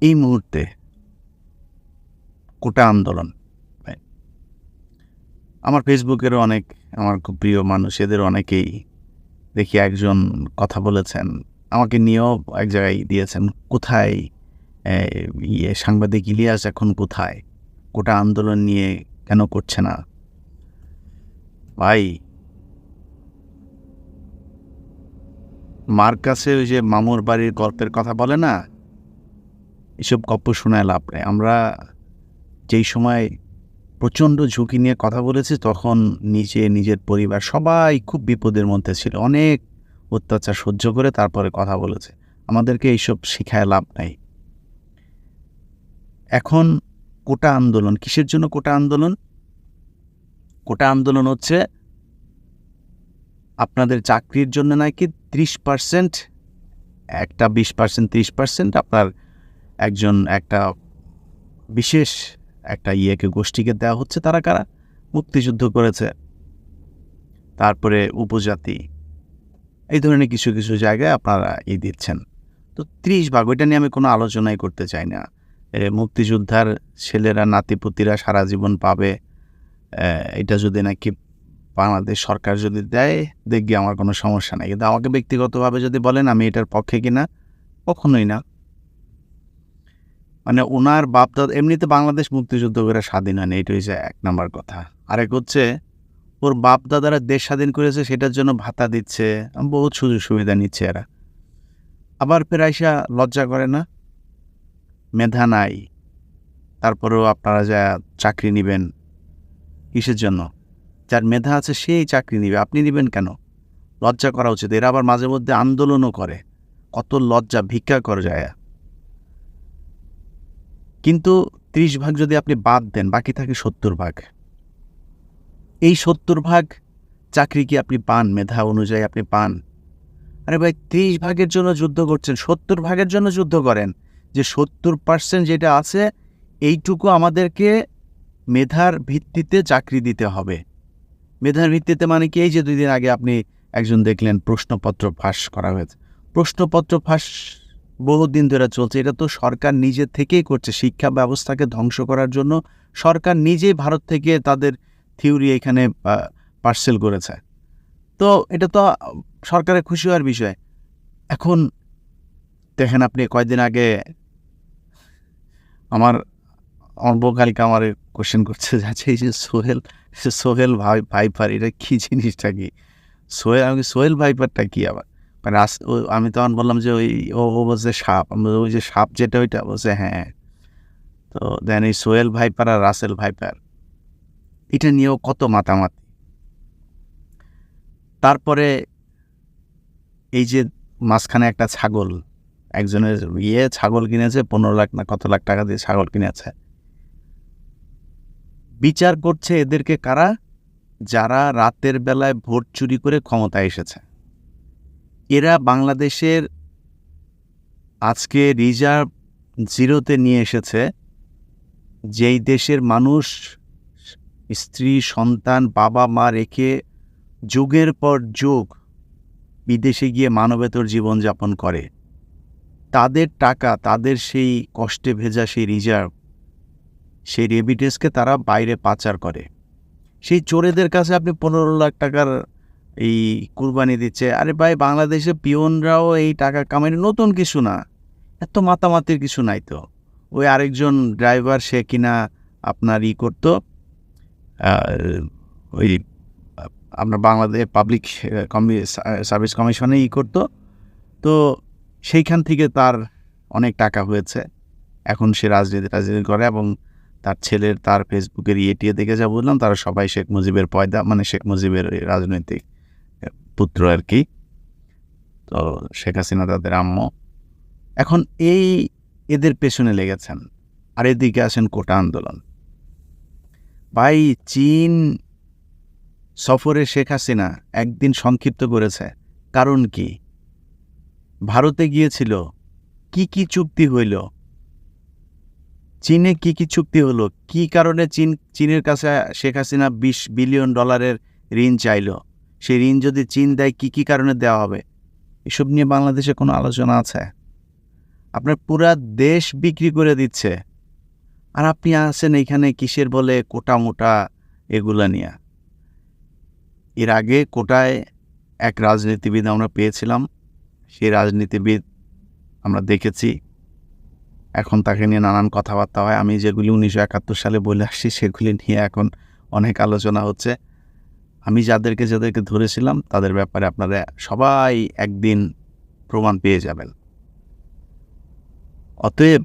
এই মুহূর্তে কোটা আন্দোলন, আমার ফেসবুকেরও অনেক আমার খুব প্রিয় মানুষ, এদের অনেকেই দেখি একজন কথা বলেছেন, আমাকে নিয়েও এক জায়গায় দিয়েছেন, কোথায় সাংবাদিক ইলিয়াস এখন কোথায়, কোটা আন্দোলন নিয়ে কেন করছে না? ভাই, মার কাছে ওই যে মামুর বাড়ির গল্পের কথা বলে না, এসব গল্প শোনায় লাভ নেই। আমরা যেই সময় প্রচণ্ড ঝুঁকি নিয়ে কথা বলেছি, তখন নিজের পরিবার সবাই খুব বিপদের মধ্যে ছিল, অনেক অত্যাচার সহ্য করে তারপরে কথা বলেছে। আমাদেরকে এইসব শিখায় লাভ নাই। এখন কোটা আন্দোলন কিসের জন্য? কোটা আন্দোলন হচ্ছে আপনাদের চাকরির জন্য নাকি 30%, একটা 20%, 30% আপনার একটা বিশেষ একটা গোষ্ঠীকে দেওয়া হচ্ছে। তারা কারা? মুক্তিযুদ্ধ করেছে, তারপরে উপজাতি, এই ধরনের কিছু কিছু জায়গায় আপনারা দিচ্ছেন। তো 30 ভাগ, ওইটা নিয়ে আমি কোনো আলোচনাই করতে চাই না। মুক্তিযোদ্ধার ছেলেরা, নাতিপুতিরা সারা জীবন পাবে, এটা যদি নাকি বাংলাদেশ সরকার যদি দেয়, দেখবি আমার কোনো সমস্যা নেই। কিন্তু আমাকে ব্যক্তিগতভাবে যদি বলেন আমি এটার পক্ষে কিনা, কখনোই না। মানে ওনার বাপদাদা, এমনিতে বাংলাদেশ মুক্তিযুদ্ধ করে স্বাধীন হয়নি, এটা হচ্ছে 1 নাম্বার কথা। আরেক হচ্ছে ওর বাপদাদারা দেশ স্বাধীন করেছে, সেটার জন্য ভাতা দিচ্ছে, বহুত সুযোগ সুবিধা নিচ্ছে এরা। আবার ফের আইসা লজ্জা করে না? মেধা নাই, তারপরেও আপনারা যা চাকরি নেবেন কিসের জন্য? যার মেধা আছে সেই চাকরি নিবে, আপনি নেবেন কেন? লজ্জা করা উচিত। এরা আবার মাঝে মধ্যে আন্দোলনও করে, কত লজ্জা, ভিক্ষা করে যায়। কিন্তু 30 ভাগ যদি আপনি বাদ দেন, বাকি থাকে 70 ভাগ। এই 70 ভাগ চাকরি কি আপনি পান? মেধা অনুযায়ী আপনি পান? আরে ভাই, 30 ভাগের জন্য যুদ্ধ করছেন, 70 ভাগের জন্য যুদ্ধ করেন। যে 70% যেটা আছে, এইটুকু আমাদেরকে মেধার ভিত্তিতে চাকরি দিতে হবে। মেধার ভিত্তিতে মানে কি? এই যে 2 দিন আগে আপনি একজন দেখলেন প্রশ্নপত্র ফাঁস করা হয়েছে। প্রশ্নপত্র ফাঁস বহুদিন ধরে চলছে, এটা তো সরকার নিজে থেকেই করছে। শিক্ষা ব্যবস্থাকে ধ্বংস করার জন্য সরকার নিজেই ভারত থেকে তাদের থিওরি এখানে পার্সেল করেছে। তো এটা তো সরকারের খুশি হওয়ার বিষয়। এখন দেখেন, আপনি কয়েকদিন আগে আমার বউ কালকে আমার কোশ্চেন করছে, যাচ্ছে এই যে সোহেল ভাইপার, এটা কি জিনিসটা? কি সোহেল ভাইপারটা কি আবার? মানে আমি তখন বললাম যে ও বলছে সাপ। ওই যে সাপ যেটা, ওইটা বলছে হ্যাঁ। তো দেন এই সোহেল ভাইপার আর রাসেল ভাইপার, এটা নিয়েও কত মাতামাতি। তারপরে এই যে মাঝখানে একটা ছাগল, একজনের ছাগল কিনেছে 15 লাখ না কত লাখ টাকা দিয়ে ছাগল কিনেছে। বিচার করছে এদেরকে কারা? যারা রাতের বেলায় ভোট চুরি করে ক্ষমতায় এসেছে। এরা বাংলাদেশের আজকে রিজার্ভ জিরোতে নিয়ে এসেছে। যেই দেশের মানুষ স্ত্রী, সন্তান, বাবা মা রেখে যুগের পর যুগ বিদেশে গিয়ে মানবেতর জীবনযাপন করে, তাদের টাকা, তাদের সেই কষ্টে ভেজা সেই রিজার্ভ, সেই রেমিটেন্সকে তারা বাইরে পাচার করে। সেই চোরেদের কাছে আপনি 15 লাখ টাকার এই কুরবানি দিচ্ছে। আরে ভাই, বাংলাদেশে পিয়নরাও এই টাকা কামাই, নতুন কিছু না, এত মাতামাতির কিছু নাই তো। ওই আরেকজন ড্রাইভার, সে কিনা আপনার করতো, ওই আপনার বাংলাদেশ পাবলিক সার্ভিস কমিশনে করতো। তো সেইখান থেকে তার অনেক টাকা হয়েছে। এখন সে রাজনীতি করে, এবং তার ছেলের, তার ফেসবুকের টিয়ে দেখে যা বললাম, তারা সবাই শেখ মুজিবের পয়দা, মানে শেখ মুজিবের রাজনৈতিক পুত্র আর কি। তো শেখ হাসিনা তাদের আম্মু। এখন এদের পেছনে লেগেছেন। আর এদিকে আসেন কোটা আন্দোলন। ভাই, চীন সফরে শেখ হাসিনা একদিন সংক্ষিপ্ত করেছে, কারণ কি? ভারতে গিয়েছিল, কি চুক্তি হইল? চীনে কি চুক্তি হলো? কি কারণে চীনের কাছে শেখ হাসিনা $20 বিলিয়ন ঋণ চাইল? সেই ঋণ যদি চীন দেয়, কি কারণে দেওয়া হবে? এসব নিয়ে বাংলাদেশে কোনো আলোচনা আছে? আপনার পুরা দেশ বিক্রি করে দিচ্ছে, আর আপনি আছেন এইখানে কিসের বলে কোটা মোটা এগুলা নিয়ে। এর আগে কোটায় এক রাজনীতিবিদ আমরা পেয়েছিলাম, সেই রাজনীতিবিদ আমরা দেখেছি, এখন তাকে নিয়ে নানান কথাবার্তা হয়। আমি যেগুলি 1971 সালে বলে আসছি সেগুলি নিয়ে এখন অনেক আলোচনা হচ্ছে। আমি যাদেরকে ধরেছিলাম তাদের ব্যাপারে আপনারা সবাই একদিন প্রমাণ পেয়ে যাবেন। অতএব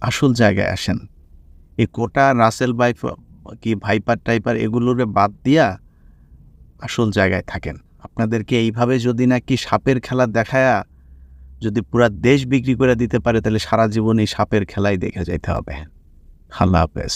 আসল জায়গায় আসেন। এই কোটা রাসেল কি ভাইপার টাইপার এগুলোরে বাদ দিয়া আসল জায়গায় থাকেন। আপনাদেরকে এইভাবে যদি নাকি সাপের খেলা দেখায়া যদি পুরা দেশ বিক্রি করে দিতে পারে, তাহলে সারা জীবন এই সাপের খেলাই দেখে যাইতে হবে। আল্লাহ হাফেজ।